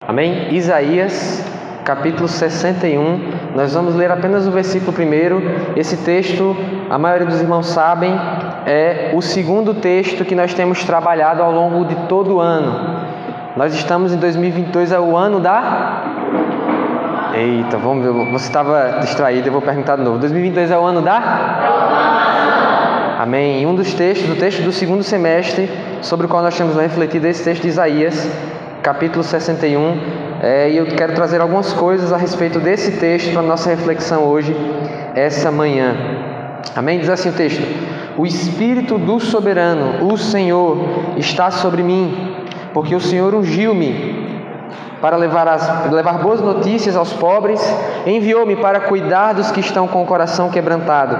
Amém? Isaías, capítulo 61. Nós vamos ler apenas o versículo 1. Esse texto, a maioria dos irmãos sabem, é o segundo texto que nós temos trabalhado ao longo de todo o ano. Nós estamos em 2022, é o ano da... Eita, vamos ver, você estava distraído, eu vou perguntar de novo. 2022 é o ano da... Amém. Um dos textos, o texto do segundo semestre, sobre o qual nós temos refletido, esse texto de Isaías, capítulo 61, e eu quero trazer algumas coisas a respeito desse texto para a nossa reflexão hoje, essa manhã. Amém? Diz assim o texto: o Espírito do Soberano, o Senhor, está sobre mim, porque o Senhor ungiu-me para levar boas notícias aos pobres, enviou-me para cuidar dos que estão com o coração quebrantado,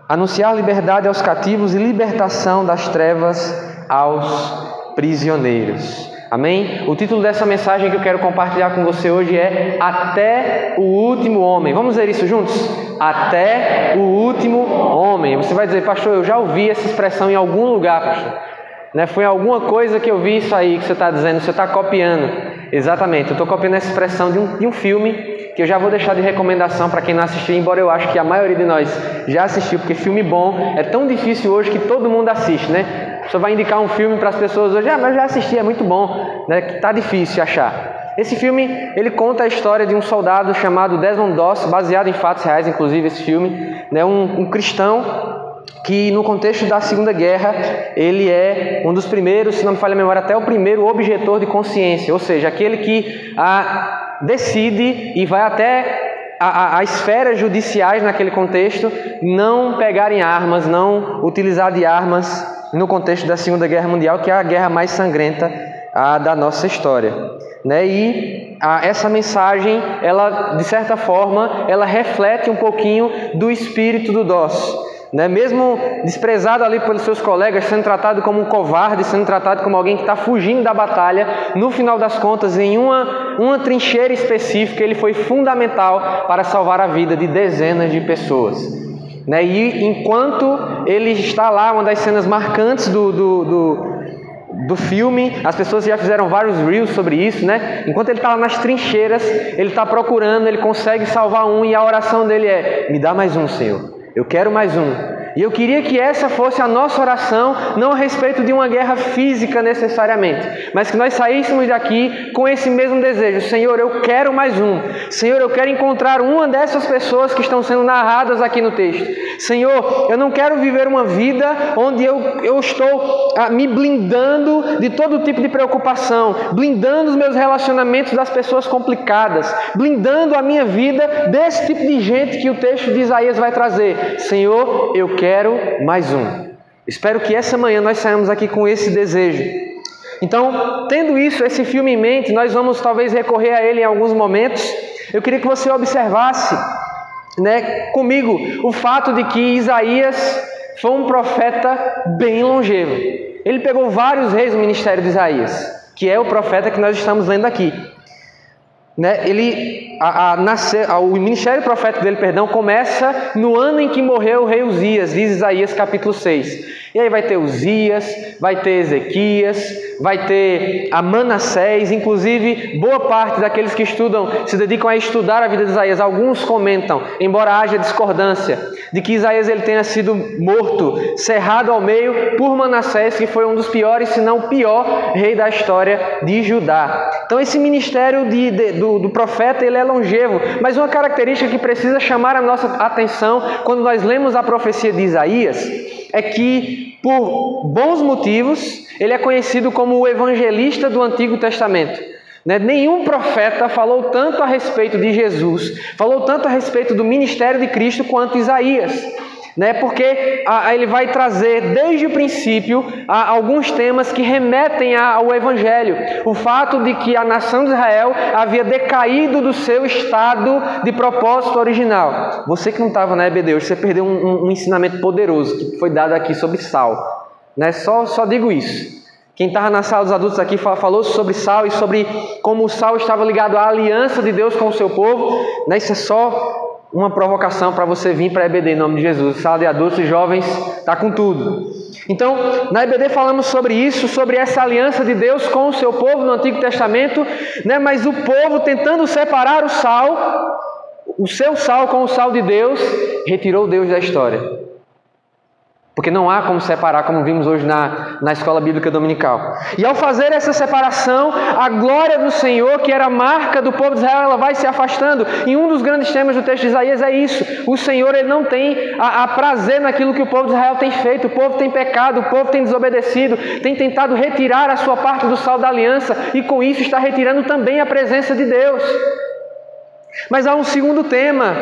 anunciar liberdade aos cativos e libertação das trevas aos prisioneiros. Amém? O título dessa mensagem que eu quero compartilhar com você hoje é Até o Último Homem. Vamos ver isso juntos? Até o último homem. Você vai dizer: pastor, eu já ouvi essa expressão em algum lugar, pastor. Foi em alguma coisa que eu vi isso aí que você está dizendo, você está copiando. Exatamente, eu estou copiando essa expressão de um filme que eu já vou deixar de recomendação para quem não assistiu, embora eu acho que a maioria de nós já assistiu, porque filme bom é tão difícil hoje que todo mundo assiste, né? Você vai indicar um filme para as pessoas hoje: mas eu já assisti, é muito bom, né? Que está difícil de achar. Esse filme, ele conta a história de um soldado chamado Desmond Doss, baseado em fatos reais, inclusive esse filme, né? Um cristão que no contexto da Segunda Guerra, ele é um dos primeiros, se não me falha a memória, até o primeiro objetor de consciência, ou seja, aquele que decide e vai até as esferas judiciais naquele contexto não pegarem armas, não utilizar de armas no contexto da Segunda Guerra Mundial, que é a guerra mais sangrenta da nossa história. E essa mensagem, ela, de certa forma, ela reflete um pouquinho do espírito do Doss. Mesmo desprezado ali pelos seus colegas, sendo tratado como um covarde, sendo tratado como alguém que está fugindo da batalha, no final das contas, em uma trincheira específica, ele foi fundamental para salvar a vida de dezenas de pessoas. E enquanto ele está lá, uma das cenas marcantes do filme, as pessoas já fizeram vários reels sobre isso, Enquanto ele está lá nas trincheiras, ele está procurando, ele consegue salvar um, e a oração dele é: me dá mais um, Senhor. Eu quero mais um. E eu queria que essa fosse a nossa oração, não a respeito de uma guerra física necessariamente, mas que nós saíssemos daqui com esse mesmo desejo: Senhor, eu quero mais um. Senhor, eu quero encontrar uma dessas pessoas que estão sendo narradas aqui no texto. Senhor, eu não quero viver uma vida onde eu estou me blindando de todo tipo de preocupação, blindando os meus relacionamentos das pessoas complicadas, blindando a minha vida desse tipo de gente que o texto de Isaías vai trazer. Senhor, eu quero mais um. Espero que essa manhã nós saímos aqui com esse desejo. Então, tendo esse filme em mente, nós vamos talvez recorrer a ele em alguns momentos. Eu queria que você observasse, comigo, o fato de que Isaías foi um profeta bem longevo. Ele pegou vários reis no ministério de Isaías, que é o profeta que nós estamos lendo aqui. O ministério profético dele, começa no ano em que morreu o rei Uzias, diz Isaías capítulo 6. E aí vai ter Uzias, vai ter Ezequias, vai ter Manassés. Inclusive, boa parte daqueles que se dedicam a estudar a vida de Isaías, alguns comentam, embora haja discordância, de que Isaías ele tenha sido morto, cerrado ao meio por Manassés, que foi um dos piores, se não o pior rei da história de Judá. Então esse ministério do profeta, ele é longevo, mas uma característica que precisa chamar a nossa atenção quando nós lemos a profecia de Isaías é que, por bons motivos, ele é conhecido como o evangelista do Antigo Testamento. Nenhum profeta falou tanto a respeito de Jesus, falou tanto a respeito do ministério de Cristo quanto Isaías. Porque ele vai trazer desde o princípio alguns temas que remetem ao Evangelho. O fato de que a nação de Israel havia decaído do seu estado de propósito original. Você que não estava na EBD hoje, você perdeu um ensinamento poderoso que foi dado aqui sobre Sal. Só digo isso. Quem estava na sala dos adultos aqui falou sobre Sal e sobre como o Sal estava ligado à aliança de Deus com o seu povo. Isso é só uma provocação para você vir para a EBD em nome de Jesus. Sala de adultos e jovens está com tudo. Então, na EBD falamos sobre isso, sobre essa aliança de Deus com o seu povo no Antigo Testamento, né? Mas o povo tentando separar o seu sal com o sal de Deus, retirou Deus da história. Porque não há como separar, como vimos hoje na escola bíblica dominical. E ao fazer essa separação, a glória do Senhor, que era a marca do povo de Israel, ela vai se afastando. E um dos grandes temas do texto de Isaías é isso. O Senhor, ele não tem a prazer naquilo que o povo de Israel tem feito. O povo tem pecado, o povo tem desobedecido, tem tentado retirar a sua parte do sal da aliança. E com isso está retirando também a presença de Deus. Mas há um segundo tema.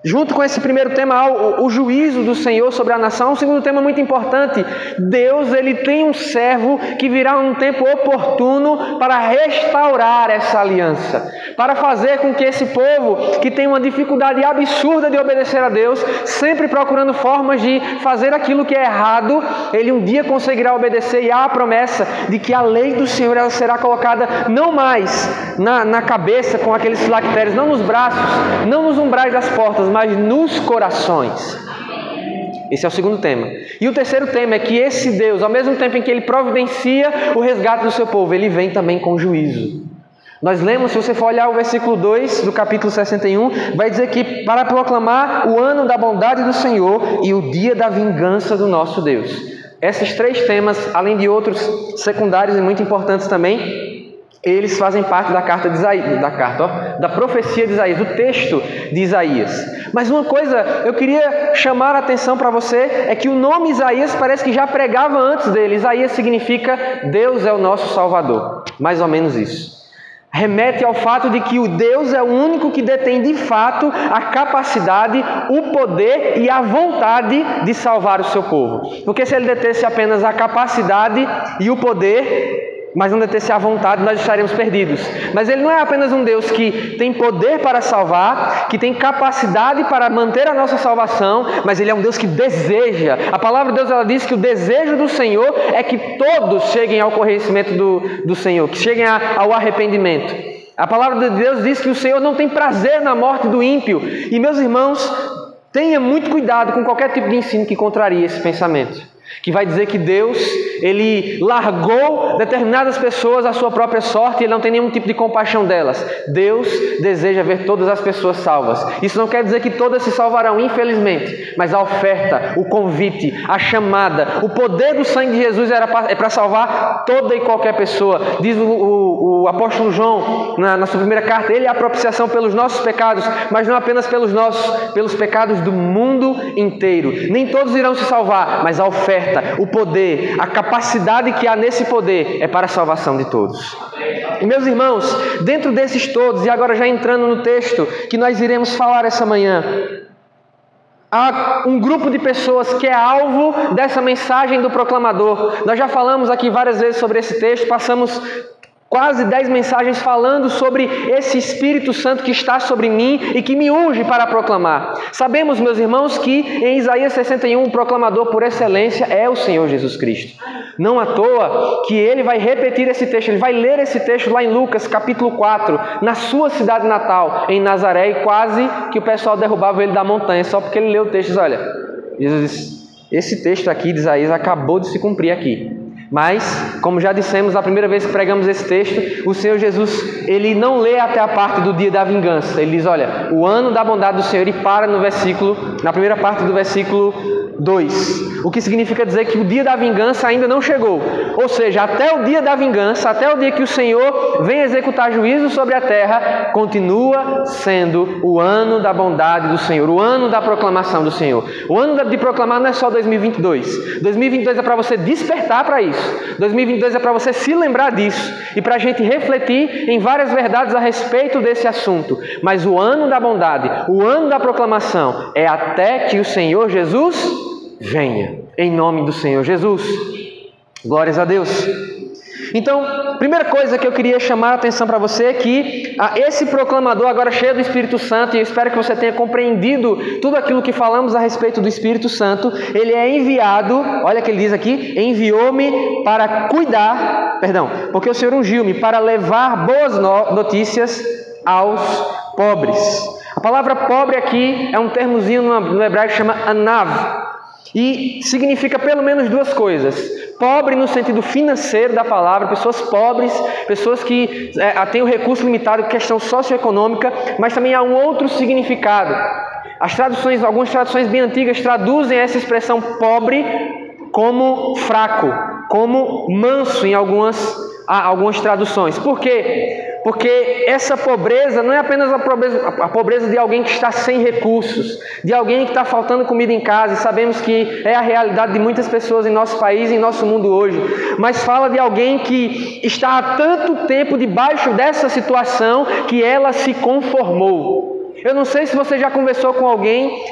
Junto com esse primeiro tema, há o juízo do Senhor sobre a nação. Um segundo tema muito importante. Deus, ele tem um servo que virá um tempo oportuno para restaurar essa aliança. Para fazer com que esse povo, que tem uma dificuldade absurda de obedecer a Deus, sempre procurando formas de fazer aquilo que é errado, ele um dia conseguirá obedecer. E há a promessa de que a lei do Senhor, ela será colocada não mais na cabeça com aqueles filactérios, não nos braços, não nos umbrais das portas, mas nos corações. Esse é o segundo tema. E o terceiro tema é que esse Deus, ao mesmo tempo em que ele providencia o resgate do seu povo, ele vem também com juízo. Nós lemos, se você for olhar o versículo 2 do capítulo 61, vai dizer que para proclamar o ano da bondade do Senhor e o dia da vingança do nosso Deus. Esses três temas, além de outros secundários e muito importantes também, eles fazem parte da carta de Isaías, da profecia de Isaías, do texto de Isaías. Mas uma coisa eu queria chamar a atenção para você é que o nome Isaías parece que já pregava antes dele. Isaías significa Deus é o nosso Salvador, mais ou menos isso. Remete ao fato de que o Deus é o único que detém de fato a capacidade, o poder e a vontade de salvar o seu povo. Porque se ele detesse apenas a capacidade e o poder, mas não detesse a vontade, nós estaremos perdidos. Mas ele não é apenas um Deus que tem poder para salvar, que tem capacidade para manter a nossa salvação, mas ele é um Deus que deseja. A palavra de Deus, ela diz que o desejo do Senhor é que todos cheguem ao conhecimento do Senhor, que cheguem ao arrependimento. A palavra de Deus diz que o Senhor não tem prazer na morte do ímpio. E meus irmãos, tenha muito cuidado com qualquer tipo de ensino que contraria esse pensamento, que vai dizer que Deus, ele largou determinadas pessoas à sua própria sorte e ele não tem nenhum tipo de compaixão delas. Deus deseja ver todas as pessoas salvas. Isso não quer dizer que todas se salvarão, infelizmente, mas a oferta, o convite, a chamada, o poder do sangue de Jesus é para salvar toda e qualquer pessoa. Diz o apóstolo João na sua primeira carta, ele é a propiciação pelos nossos pecados, mas não apenas pelos pecados do mundo inteiro. Nem todos irão se salvar, mas a oferta, o poder, a capacidade que há nesse poder é para a salvação de todos. E meus irmãos, dentro desses todos, e agora já entrando no texto que nós iremos falar essa manhã, há um grupo de pessoas que é alvo dessa mensagem do proclamador. Nós já falamos aqui várias vezes sobre esse texto, passamos quase 10 mensagens falando sobre esse Espírito Santo que está sobre mim e que me unge para proclamar. Sabemos, meus irmãos, que em Isaías 61 o proclamador por excelência é o Senhor Jesus Cristo. Não à toa que ele vai repetir esse texto, ele vai ler esse texto lá em Lucas capítulo 4, na sua cidade natal, em Nazaré, e quase que o pessoal derrubava ele da montanha, só porque ele leu o texto e diz, olha, Jesus disse, esse texto aqui de Isaías acabou de se cumprir aqui. Mas, como já dissemos a primeira vez que pregamos esse texto, o Senhor Jesus, ele não lê até a parte do dia da vingança. Ele diz, olha, o ano da bondade do Senhor, e para na primeira parte do versículo 2. O que significa dizer que o dia da vingança ainda não chegou. Ou seja, até o dia da vingança, até o dia que o Senhor vem executar juízo sobre a terra, continua sendo o ano da bondade do Senhor, o ano da proclamação do Senhor. O ano de proclamar não é só 2022. 2022 é para você despertar para isso. 2022 é para você se lembrar disso e para a gente refletir em várias verdades a respeito desse assunto. Mas o ano da bondade, o ano da proclamação é até que o Senhor Jesus venha, em nome do Senhor Jesus. Glórias a Deus. Então, primeira coisa que eu queria chamar a atenção para você é que esse proclamador, agora cheio do Espírito Santo, e eu espero que você tenha compreendido tudo aquilo que falamos a respeito do Espírito Santo, ele é enviado, olha o que ele diz aqui, enviou-me para cuidar, porque o Senhor ungiu-me para levar boas notícias aos pobres. A palavra pobre aqui é um termozinho no hebraico que chama anav, e significa pelo menos duas coisas. Pobre no sentido financeiro da palavra, pessoas pobres, pessoas que têm o recurso limitado, questão socioeconômica, mas também há um outro significado. Algumas traduções bem antigas traduzem essa expressão pobre como fraco, como manso em algumas traduções. Por quê? Porque essa pobreza não é apenas a pobreza de alguém que está sem recursos, de alguém que está faltando comida em casa, e sabemos que é a realidade de muitas pessoas em nosso país e em nosso mundo hoje, mas fala de alguém que está há tanto tempo debaixo dessa situação que ela se conformou. Eu não sei se você já conversou com alguém,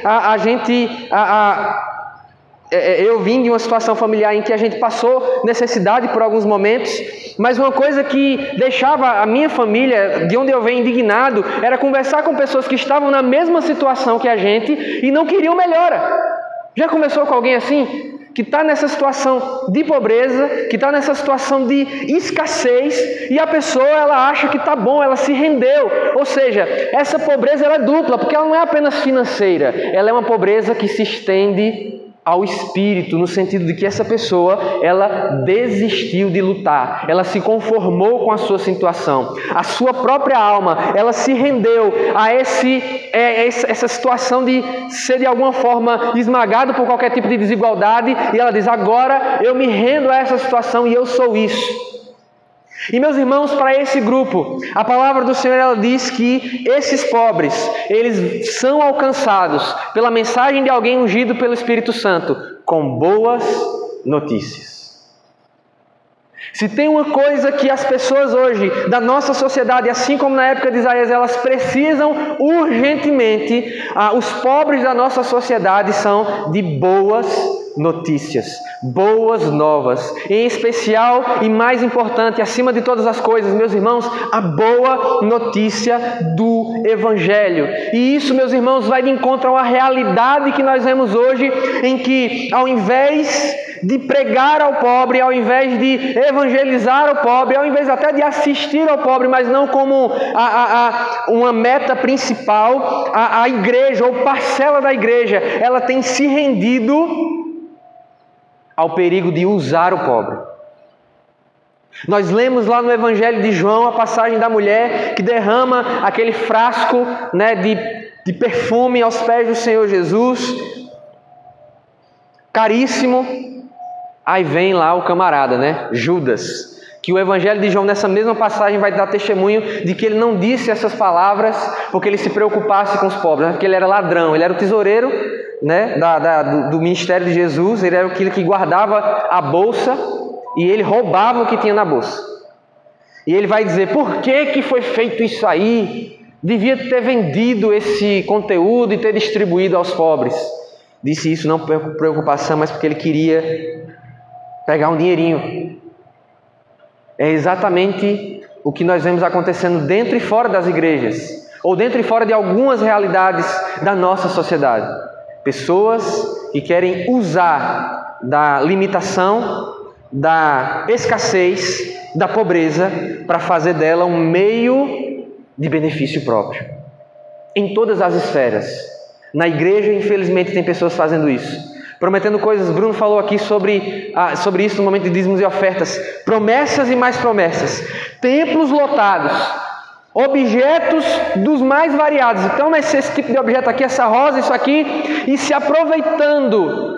eu vim de uma situação familiar em que a gente passou necessidade por alguns momentos, mas uma coisa que deixava a minha família, de onde eu venho, indignado, era conversar com pessoas que estavam na mesma situação que a gente e não queriam melhora. Já conversou com alguém assim? Que está nessa situação de pobreza, que está nessa situação de escassez, e a pessoa ela acha que está bom, ela se rendeu. Ou seja, essa pobreza ela é dupla, porque ela não é apenas financeira, ela é uma pobreza que se estende ao espírito, no sentido de que essa pessoa, ela desistiu de lutar, ela se conformou com a sua situação, a sua própria alma, ela se rendeu a essa situação de ser de alguma forma esmagado por qualquer tipo de desigualdade, e ela diz, agora eu me rendo a essa situação e eu sou isso. E meus irmãos, para esse grupo, a palavra do Senhor ela diz que esses pobres, eles são alcançados pela mensagem de alguém ungido pelo Espírito Santo, com boas notícias. Se tem uma coisa que as pessoas hoje, da nossa sociedade, assim como na época de Isaías, elas precisam urgentemente, os pobres da nossa sociedade são de boas notícias, boas novas, em especial e mais importante, acima de todas as coisas, meus irmãos, a boa notícia do Evangelho. E isso, meus irmãos, vai de encontro à realidade que nós vemos hoje, em que ao invés de pregar ao pobre, ao invés de evangelizar o pobre, ao invés até de assistir ao pobre, mas não como uma meta principal, a igreja ou parcela da igreja, ela tem se rendido ao perigo de usar o pobre. Nós lemos lá no Evangelho de João a passagem da mulher que derrama aquele frasco, né, de perfume aos pés do Senhor Jesus, caríssimo. Aí vem lá o camarada, né, Judas, que o Evangelho de João nessa mesma passagem vai dar testemunho de que ele não disse essas palavras porque ele se preocupasse com os pobres, porque ele era ladrão, ele era o tesoureiro, né, do ministério de Jesus, ele era aquele que guardava a bolsa e ele roubava o que tinha na bolsa. E ele vai dizer, por que foi feito isso aí? Devia ter vendido esse conteúdo e ter distribuído aos pobres. Disse isso não por preocupação, mas porque ele queria pegar um dinheirinho. É exatamente o que nós vemos acontecendo dentro e fora das igrejas, ou dentro e fora de algumas realidades da nossa sociedade. Pessoas que querem usar da limitação, da escassez, da pobreza, para fazer dela um meio de benefício próprio. Em todas as esferas. Na igreja, infelizmente, tem pessoas fazendo isso. Prometendo coisas. Bruno falou aqui sobre isso no momento de dízimos e ofertas. Promessas e mais promessas. Templos lotados. Objetos dos mais variados. Então, esse tipo de objeto aqui, essa rosa, isso aqui, e se aproveitando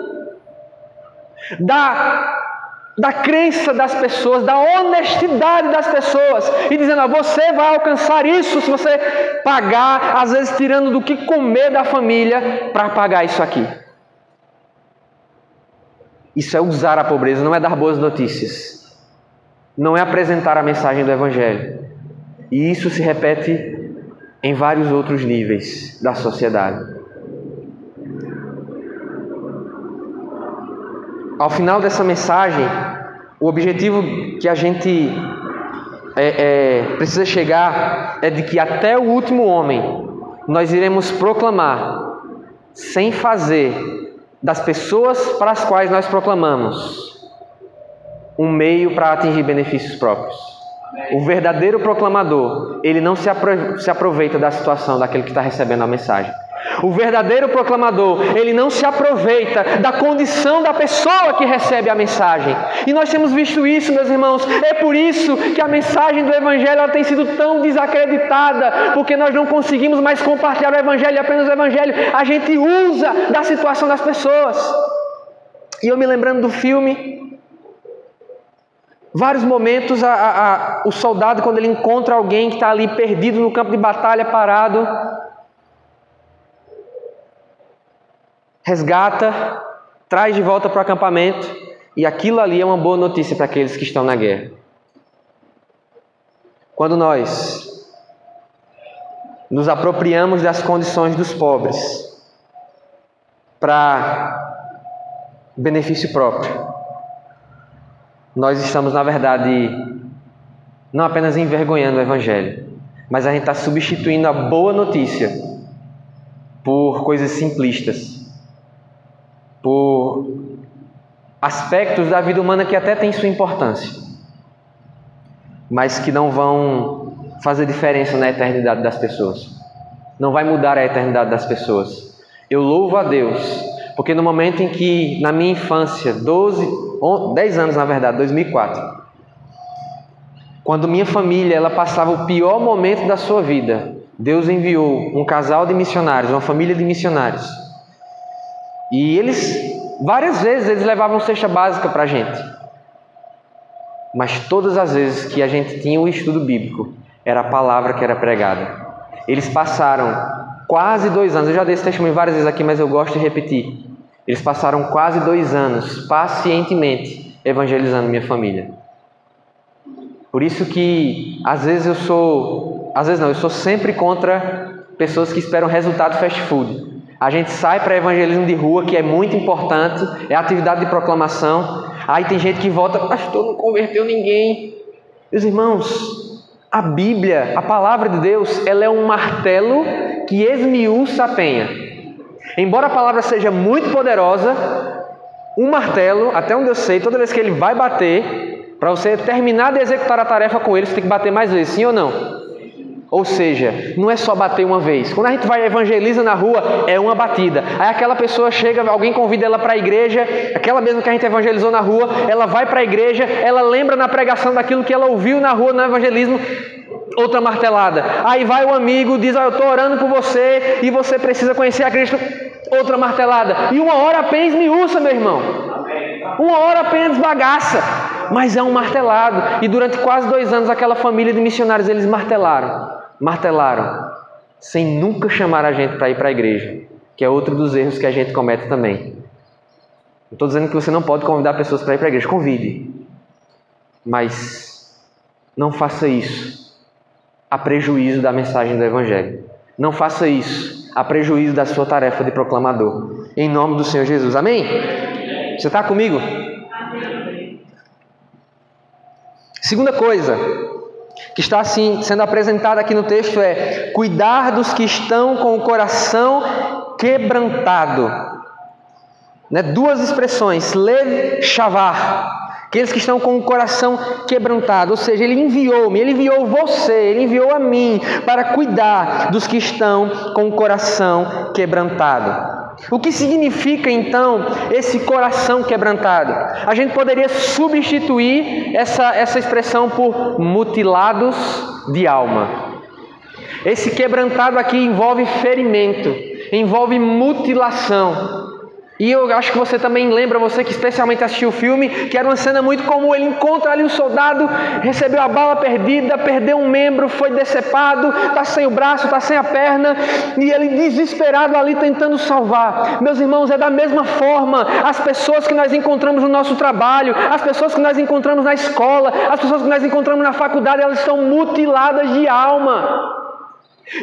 da crença das pessoas, da honestidade das pessoas, e dizendo, você vai alcançar isso se você pagar, às vezes tirando do que comer da família para pagar isso aqui. Isso é usar a pobreza, não é dar boas notícias, não é apresentar a mensagem do Evangelho. E isso se repete em vários outros níveis da sociedade. Ao final dessa mensagem, o objetivo que a gente precisa chegar é de que até o último homem nós iremos proclamar, sem fazer das pessoas para as quais nós proclamamos um meio para atingir benefícios próprios. O verdadeiro proclamador, ele não se aproveita da situação daquele que está recebendo a mensagem. O verdadeiro proclamador, ele não se aproveita da condição da pessoa que recebe a mensagem. E nós temos visto isso, meus irmãos. É por isso que a mensagem do Evangelho ela tem sido tão desacreditada, porque nós não conseguimos mais compartilhar o Evangelho, apenas o Evangelho. A gente usa da situação das pessoas. E eu me lembrando do filme, vários momentos o soldado, quando ele encontra alguém que está ali perdido no campo de batalha, parado, resgata, traz de volta para o acampamento, e aquilo ali é uma boa notícia para aqueles que estão na guerra. Quando nós nos apropriamos das condições dos pobres para benefício próprio, nós estamos, na verdade, não apenas envergonhando o Evangelho, mas a gente está substituindo a boa notícia por coisas simplistas, por aspectos da vida humana que até têm sua importância, mas que não vão fazer diferença na eternidade das pessoas. Não vai mudar a eternidade das pessoas. Eu louvo a Deus, porque no momento em que, na minha infância, 10 anos na verdade, 2004, quando minha família ela passava o pior momento da sua vida, Deus enviou um casal de missionários, uma família de missionários. E eles, várias vezes, eles levavam cesta básica para a gente. Mas todas as vezes que a gente tinha o estudo bíblico, era a palavra que era pregada. Eles passaram quase 2 anos, eu já dei esse testemunho várias vezes aqui, mas eu gosto de repetir. Eles passaram quase 2 anos, pacientemente, evangelizando minha família. Por isso que, eu sou sempre contra pessoas que esperam resultado fast food. A gente sai para evangelismo de rua, que é muito importante, é atividade de proclamação. Aí tem gente que volta, pastor, não converteu ninguém. Meus irmãos, a Bíblia, a palavra de Deus, ela é um martelo que esmiuça a penha. Embora a palavra seja muito poderosa, um martelo, até onde eu sei, toda vez que ele vai bater, para você terminar de executar a tarefa com ele, você tem que bater mais vezes, sim ou não? Ou seja, não é só bater uma vez. Quando a gente vai evangeliza na rua, é uma batida. Aí aquela pessoa chega, alguém convida ela para a igreja, aquela mesma que a gente evangelizou na rua, ela vai para a igreja, ela lembra na pregação daquilo que ela ouviu na rua no evangelismo, outra martelada. Aí vai o amigo, diz, eu estou orando por você e você precisa conhecer a Cristo, outra martelada. E uma hora apenas esmiuça, meu irmão. Uma hora apenas bagaça. Mas é um martelado. E durante quase 2 anos aquela família de missionários, eles martelaram, sem nunca chamar a gente para ir para a igreja, que é outro dos erros que a gente comete também. Não estou dizendo que você não pode convidar pessoas para ir para a igreja, convide, mas não faça isso a prejuízo da mensagem do Evangelho. Não faça isso a prejuízo da sua tarefa de proclamador, em nome do Senhor Jesus, amém? Você está comigo? Segunda coisa que está assim sendo apresentada aqui no texto é cuidar dos que estão com o coração quebrantado. 2 expressões, lev shavar, aqueles que estão com o coração quebrantado, ou seja, Ele enviou você, Ele enviou a mim para cuidar dos que estão com o coração quebrantado. O que significa então esse coração quebrantado? A gente poderia substituir essa expressão por mutilados de alma. Esse quebrantado aqui envolve ferimento, envolve mutilação. E eu acho que você também lembra, você que especialmente assistiu o filme, que era uma cena muito comum. Ele encontra ali o soldado, recebeu a bala perdida, perdeu um membro, foi decepado, está sem o braço, está sem a perna, e ele desesperado ali tentando salvar. Meus irmãos, é da mesma forma as pessoas que nós encontramos no nosso trabalho, as pessoas que nós encontramos na escola, as pessoas que nós encontramos na faculdade, elas estão mutiladas de alma.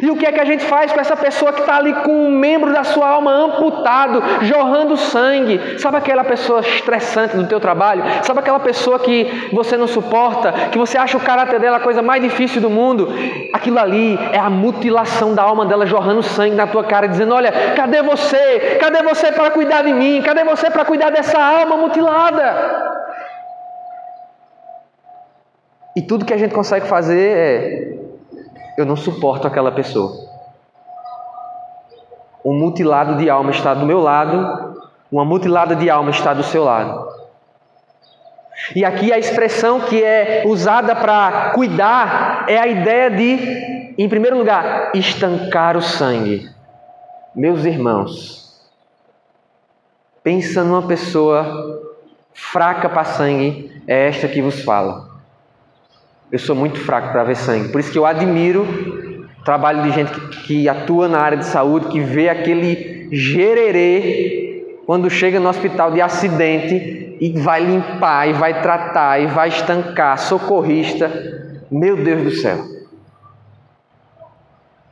E o que é que a gente faz com essa pessoa que está ali com um membro da sua alma amputado, jorrando sangue? Sabe aquela pessoa estressante do teu trabalho? Sabe aquela pessoa que você não suporta, que você acha o caráter dela a coisa mais difícil do mundo? Aquilo ali é a mutilação da alma dela jorrando sangue na tua cara, dizendo, olha, cadê você? Cadê você para cuidar de mim? Cadê você para cuidar dessa alma mutilada? E tudo que a gente consegue fazer é: eu não suporto aquela pessoa. Um mutilado de alma está do meu lado, uma mutilada de alma está do seu lado. E aqui a expressão que é usada para cuidar é a ideia de, em primeiro lugar, estancar o sangue. Meus irmãos, pensa numa pessoa fraca para sangue, é esta que vos fala. Eu sou muito fraco para ver sangue, por isso que eu admiro o trabalho de gente que atua na área de saúde, que vê aquele gererê quando chega no hospital de acidente e vai limpar, e vai tratar, e vai estancar, socorrista. Meu Deus do céu!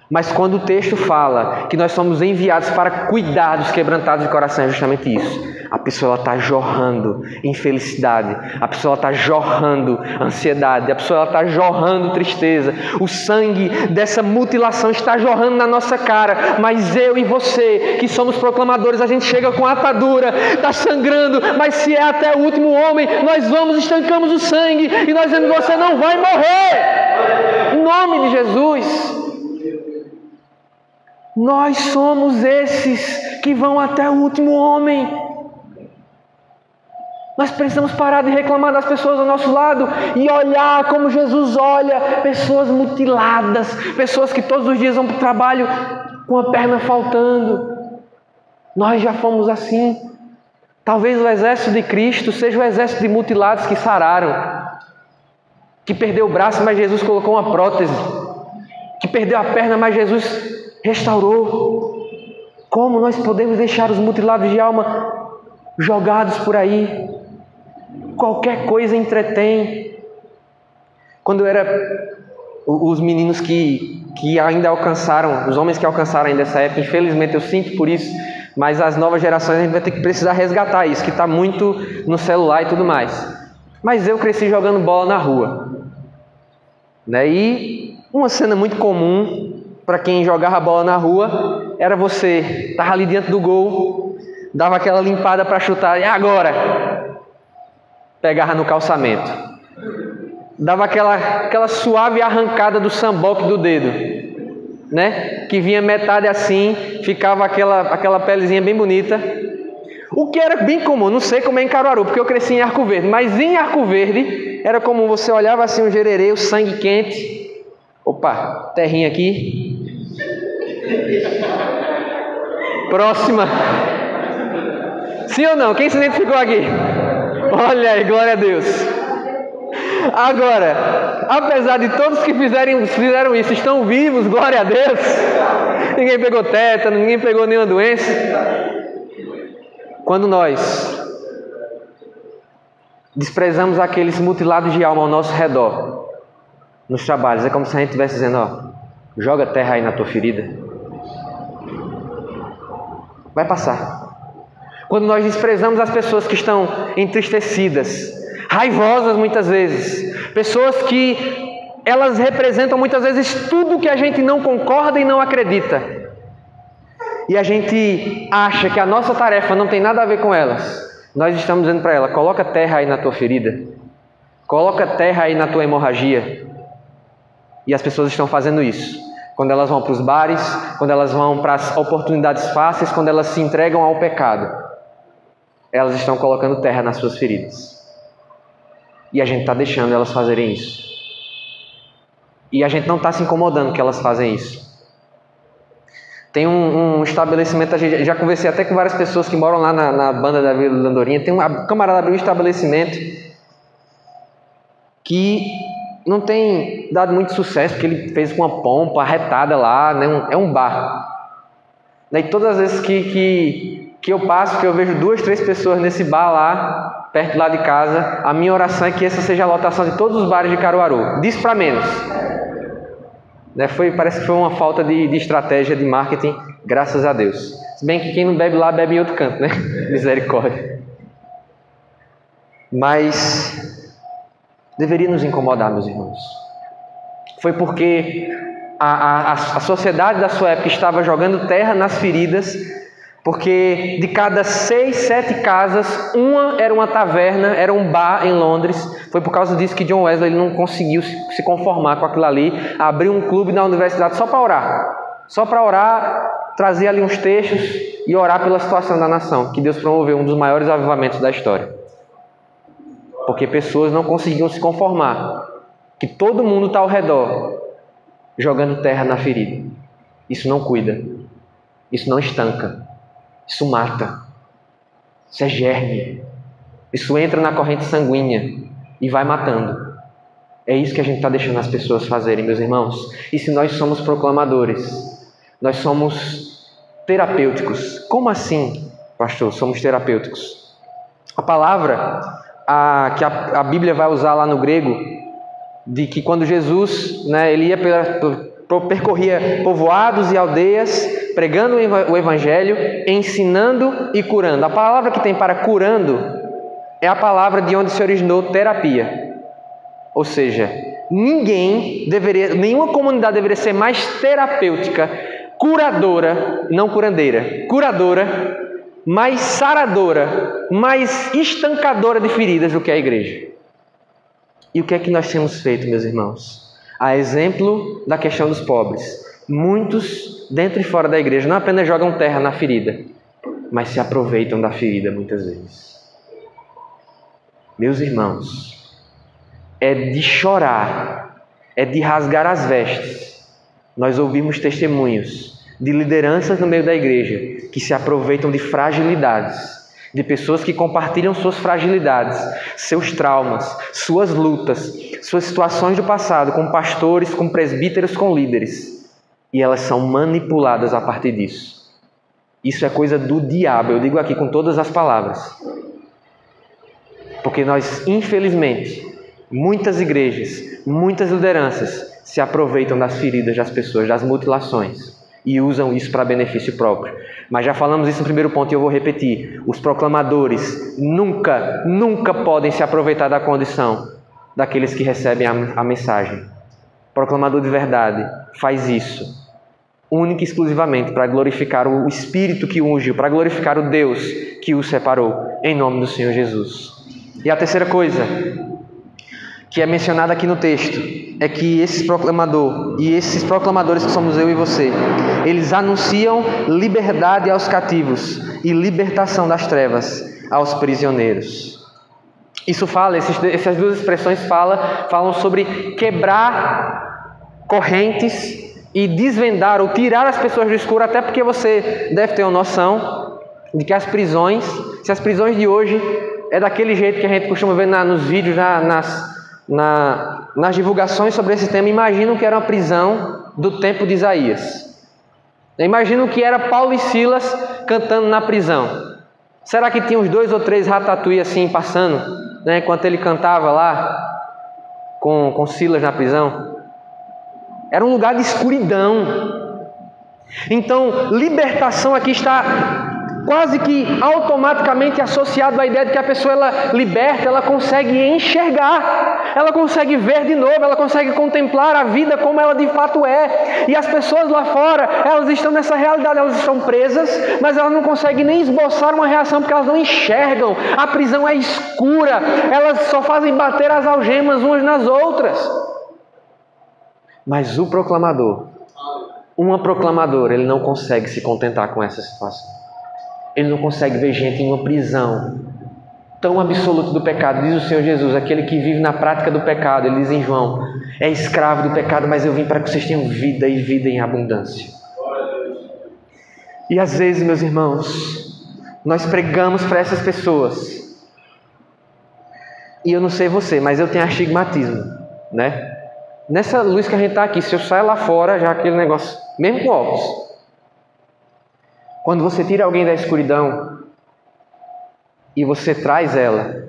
Mas quando o texto fala que nós somos enviados para cuidar dos quebrantados de coração, é justamente isso. A pessoa está jorrando infelicidade, a pessoa está jorrando ansiedade, a pessoa está jorrando tristeza. O sangue dessa mutilação está jorrando na nossa cara, mas eu e você, que somos proclamadores, a gente chega com a atadura, está sangrando, mas se é até o último homem, nós vamos, estancamos o sangue e nós dizemos: você não vai morrer, em nome de Jesus. Nós somos esses que vão até o último homem. Nós precisamos parar de reclamar das pessoas ao nosso lado e olhar como Jesus olha, pessoas mutiladas, pessoas que todos os dias vão para o trabalho com a perna faltando. Nós já fomos assim. Talvez o exército de Cristo seja o exército de mutilados que sararam, que perdeu o braço, mas Jesus colocou uma prótese, que perdeu a perna, mas Jesus restaurou. Como nós podemos deixar os mutilados de alma jogados por aí? Qualquer coisa entretém. Quando eu era... Os meninos que ainda alcançaram, os homens que alcançaram ainda essa época, infelizmente eu sinto por isso, mas as novas gerações a gente vai ter que precisar resgatar isso, que está muito no celular e tudo mais. Mas eu cresci jogando bola na rua. E uma cena muito comum para quem jogava bola na rua era você estar ali diante do gol, dava aquela limpada para chutar, e agora? Pegava no calçamento. Dava aquela suave arrancada do samboque do dedo, que vinha metade assim, ficava aquela pelezinha bem bonita. O que era bem comum, não sei como é em Caruaru, porque eu cresci em Arco Verde, mas em Arco Verde era comum, você olhava assim um gererê, o sangue quente. Opa, terrinha aqui. Próxima. Sim ou não? Quem se identificou aqui? Olha aí, glória a Deus. Agora, apesar de todos que fizeram isso estão vivos, glória a Deus. Ninguém pegou tétano, ninguém pegou nenhuma doença. Quando nós desprezamos aqueles mutilados de alma ao nosso redor, nos trabalhos, é como se a gente estivesse dizendo: joga terra aí na tua ferida. Vai passar. Quando nós desprezamos as pessoas que estão entristecidas, raivosas muitas vezes, pessoas que elas representam muitas vezes tudo que a gente não concorda e não acredita, e a gente acha que a nossa tarefa não tem nada a ver com elas, nós estamos dizendo para ela: coloca terra aí na tua ferida, coloca terra aí na tua hemorragia. E as pessoas estão fazendo isso quando elas vão para os bares, quando elas vão para as oportunidades fáceis, quando elas se entregam ao pecado. Elas estão colocando terra nas suas feridas. E a gente está deixando elas fazerem isso. E a gente não está se incomodando que elas fazem isso. Tem um estabelecimento, a gente já conversei até com várias pessoas que moram lá na banda da Vila da Andorinha. Tem um camarada abriu um estabelecimento que não tem dado muito sucesso, porque ele fez com uma pompa arretada lá, é um bar. E todas as vezes que eu passo, que eu vejo 2, 3 pessoas nesse bar lá, perto lá de casa, a minha oração é que essa seja a lotação de todos os bares de Caruaru. Disso para menos. Parece que foi uma falta de estratégia de marketing, graças a Deus. Se bem que quem não bebe lá, bebe em outro canto, Misericórdia. Mas deveria nos incomodar, meus irmãos. Foi porque a sociedade da sua época estava jogando terra nas feridas, Porque de cada 6, 7 casas, uma era uma taverna, era um bar em Londres. Foi por causa disso que John Wesley ele não conseguiu se conformar com aquilo ali. Abriu um clube na universidade só para orar. Só para orar, trazer ali uns textos e orar pela situação da nação. Que Deus promoveu um dos maiores avivamentos da história. Porque pessoas não conseguiam se conformar. Que todo mundo está ao redor, jogando terra na ferida. Isso não cuida. Isso não estanca. Isso mata. Isso é germe. Isso entra na corrente sanguínea e vai matando. É isso que a gente está deixando as pessoas fazerem, meus irmãos. E se nós somos proclamadores, nós somos terapêuticos. Como assim, pastor, somos terapêuticos? A palavra que a Bíblia vai usar lá no grego, de que quando Jesus, ele ia percorria povoados e aldeias, pregando o Evangelho, ensinando e curando. A palavra que tem para curando é a palavra de onde se originou terapia. Ou seja, nenhuma comunidade deveria ser mais terapêutica, curadora, não curandeira, curadora, mais saradora, mais estancadora de feridas do que a igreja. E o que é que nós temos feito, meus irmãos? A exemplo da questão dos pobres, muitos dentro e fora da igreja não apenas jogam terra na ferida, mas se aproveitam da ferida muitas vezes. Meus irmãos, é de chorar, é de rasgar as vestes. Nós ouvimos testemunhos de lideranças no meio da igreja que se aproveitam de fragilidades, de pessoas que compartilham suas fragilidades, seus traumas, suas lutas, suas situações do passado com pastores, com presbíteros, com líderes. E elas são manipuladas a partir disso. Isso é coisa do diabo, eu digo aqui com todas as palavras. Porque nós, infelizmente, muitas igrejas, muitas lideranças se aproveitam das feridas das pessoas, das mutilações, e usam isso para benefício próprio. Mas já falamos isso no primeiro ponto e eu vou repetir. Os proclamadores nunca podem se aproveitar da condição daqueles que recebem a mensagem. Proclamador de verdade faz isso única e exclusivamente para glorificar o Espírito que o ungiu, para glorificar o Deus que o separou, em nome do Senhor Jesus. E a terceira coisa que é mencionada aqui no texto é que esses proclamadores que somos eu e você, eles anunciam liberdade aos cativos e libertação das trevas aos prisioneiros. Isso fala, essas duas expressões falam sobre quebrar correntes e desvendar ou tirar as pessoas do escuro, até porque você deve ter uma noção de que as prisões, se as prisões de hoje é daquele jeito que a gente costuma ver nos vídeos, nas divulgações sobre esse tema, imaginam que era uma prisão do tempo de Isaías. Imaginam que era Paulo e Silas cantando na prisão. Será que tinha uns 2 ou 3 ratatouille assim passando, enquanto ele cantava lá com Silas na prisão? Era um lugar de escuridão. Então, libertação aqui está quase que automaticamente associado à ideia de que a pessoa liberta, ela consegue enxergar, ela consegue ver de novo, ela consegue contemplar a vida como ela de fato é. E as pessoas lá fora, elas estão nessa realidade, elas estão presas, mas elas não conseguem nem esboçar uma reação porque elas não enxergam. A prisão é escura, elas só fazem bater as algemas umas nas outras. Mas o proclamador, uma proclamadora, ele não consegue se contentar com essa situação. Ele não consegue ver gente em uma prisão tão absoluta do pecado. Diz o Senhor Jesus, aquele que vive na prática do pecado, ele diz em João, é escravo do pecado, mas eu vim para que vocês tenham vida e vida em abundância. E às vezes, meus irmãos, nós pregamos para essas pessoas. E eu não sei você, mas eu tenho astigmatismo, Nessa luz que a gente está aqui, se eu sair lá fora, já aquele negócio, mesmo com óculos. Quando você tira alguém da escuridão e você traz ela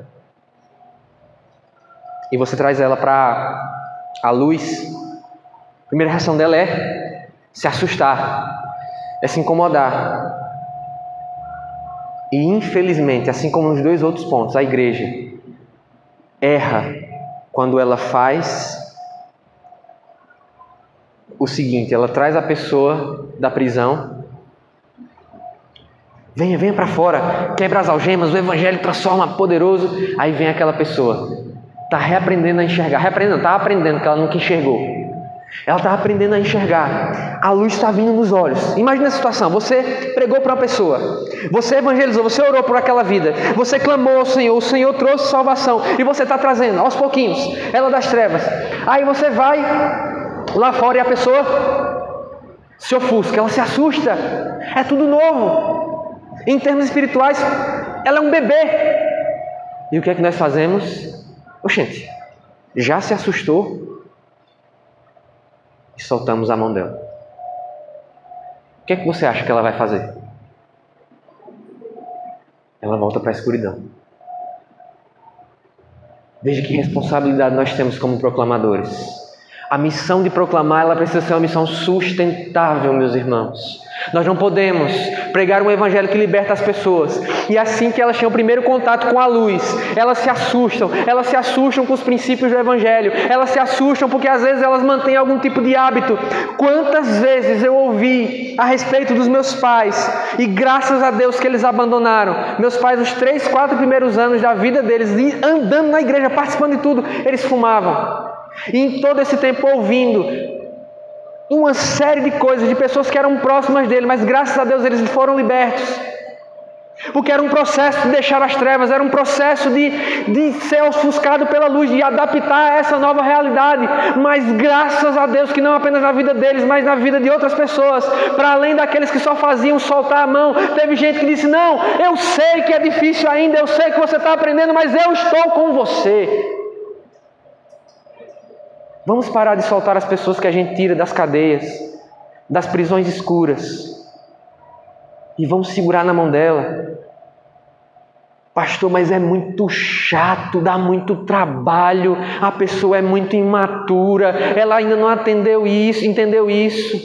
para a luz, a primeira reação dela é se assustar, é se incomodar. E infelizmente, assim como nos 2 outros pontos, a igreja erra quando ela faz o seguinte: ela traz a pessoa da prisão, Venha para fora, quebra as algemas, o evangelho transforma poderoso. Aí vem aquela pessoa, está reaprendendo a enxergar, está aprendendo que ela nunca enxergou. Ela está aprendendo a enxergar, a luz está vindo nos olhos. Imagina a situação, você pregou para uma pessoa, você evangelizou, você orou por aquela vida, você clamou ao Senhor, o Senhor trouxe salvação, e você está trazendo, aos pouquinhos, ela das trevas. Aí você vai lá fora e a pessoa se ofusca, ela se assusta, é tudo novo. Em termos espirituais, ela é um bebê. E o que é que nós fazemos? Oxente, já se assustou? E soltamos a mão dela. O que é que você acha que ela vai fazer? Ela volta para a escuridão. Veja que responsabilidade nós temos como proclamadores. A missão de proclamar, ela precisa ser uma missão sustentável, meus irmãos. Nós não podemos pregar um evangelho que liberta as pessoas e assim que elas têm o primeiro contato com a luz, elas se assustam com os princípios do evangelho, elas se assustam porque às vezes elas mantêm algum tipo de hábito. Quantas vezes eu ouvi a respeito dos meus pais, e graças a Deus que eles abandonaram. Meus pais, os 3, 4 primeiros anos da vida deles, andando na igreja, participando de tudo, eles fumavam. E em todo esse tempo ouvindo uma série de coisas, de pessoas que eram próximas dele, mas graças a Deus eles foram libertos. Porque era um processo de deixar as trevas, era um processo de ser ofuscado pela luz, de adaptar a essa nova realidade. Mas graças a Deus que não apenas na vida deles, mas na vida de outras pessoas, para além daqueles que só faziam soltar a mão. Teve gente que disse, não, eu sei que é difícil ainda, eu sei que você está aprendendo, mas eu estou com você. Vamos parar de soltar as pessoas que a gente tira das cadeias, das prisões escuras, e vamos segurar na mão dela. Pastor, mas é muito chato, dá muito trabalho, a pessoa é muito imatura, ela ainda não entendeu isso.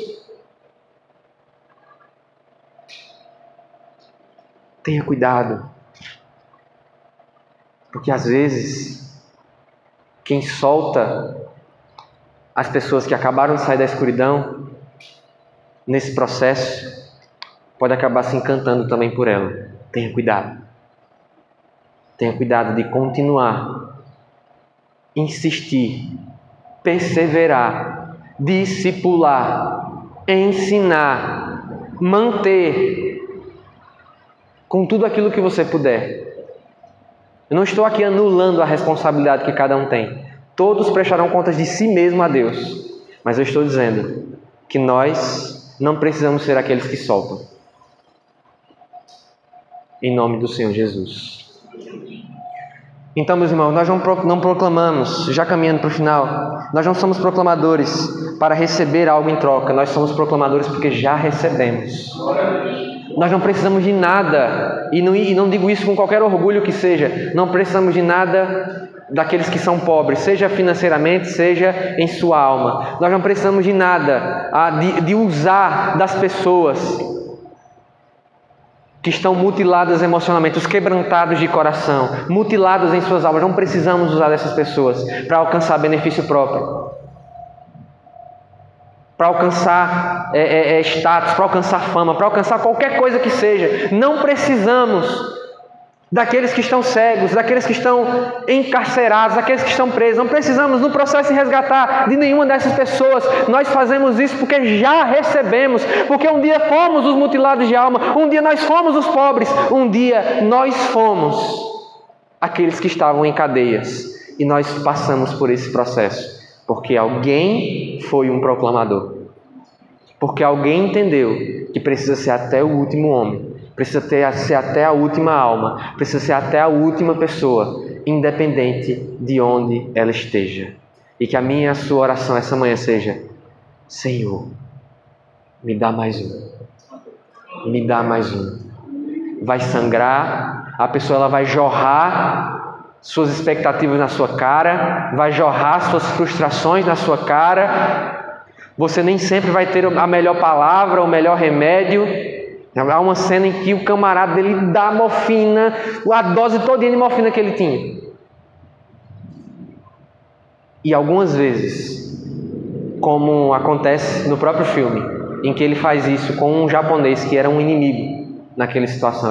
Tenha cuidado, porque às vezes quem solta as pessoas que acabaram de sair da escuridão, nesse processo, pode acabar se encantando também por ela. Tenha cuidado. Tenha cuidado de continuar, insistir, perseverar, discipular, ensinar, manter, com tudo aquilo que você puder. Eu não estou aqui anulando a responsabilidade que cada um tem. Todos prestarão contas de si mesmo a Deus. Mas eu estou dizendo que nós não precisamos ser aqueles que soltam. Em nome do Senhor Jesus. Então, meus irmãos, nós não proclamamos, já caminhando para o final, nós não somos proclamadores para receber algo em troca. Nós somos proclamadores porque já recebemos. Nós não precisamos de nada, e não digo isso com qualquer orgulho que seja, não precisamos de nada daqueles que são pobres, seja financeiramente, seja em sua alma. Nós não precisamos de nada, de usar das pessoas que estão mutiladas emocionalmente, os quebrantados de coração, mutiladas em suas almas. Não precisamos usar dessas pessoas para alcançar benefício próprio, para alcançar status, para alcançar fama, para alcançar qualquer coisa que seja. Não precisamos daqueles que estão cegos, daqueles que estão encarcerados, daqueles que estão presos. Não precisamos no processo de resgatar de nenhuma dessas pessoas. Nós fazemos isso porque já recebemos, porque um dia fomos os mutilados de alma, um dia nós fomos os pobres, um dia nós fomos aqueles que estavam em cadeias, e nós passamos por esse processo porque alguém foi um proclamador, porque alguém entendeu que precisa ser até o último homem, precisa ser até a última alma, precisa ser até a última pessoa, independente de onde ela esteja. E que a minha e a sua oração essa manhã seja: Senhor, me dá mais um. Me dá mais um. Vai sangrar, a pessoa ela vai jorrar suas expectativas na sua cara, vai jorrar suas frustrações na sua cara. Você nem sempre vai ter a melhor palavra, o melhor remédio. Há uma cena em que o camarada dele dá morfina, a dose todinha de morfina que ele tinha. E algumas vezes, como acontece no próprio filme, em que ele faz isso com um japonês que era um inimigo, naquela situação,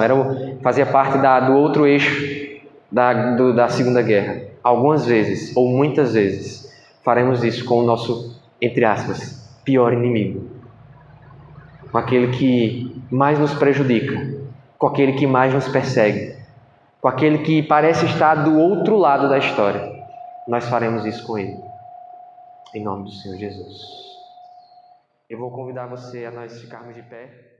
fazia parte do outro eixo da Segunda Guerra. Algumas vezes, ou muitas vezes, faremos isso com o nosso, entre aspas, pior inimigo. Com aquele que mais nos prejudica, com aquele que mais nos persegue, com aquele que parece estar do outro lado da história. Nós faremos isso com ele. Em nome do Senhor Jesus. Eu vou convidar você a nós ficarmos de pé.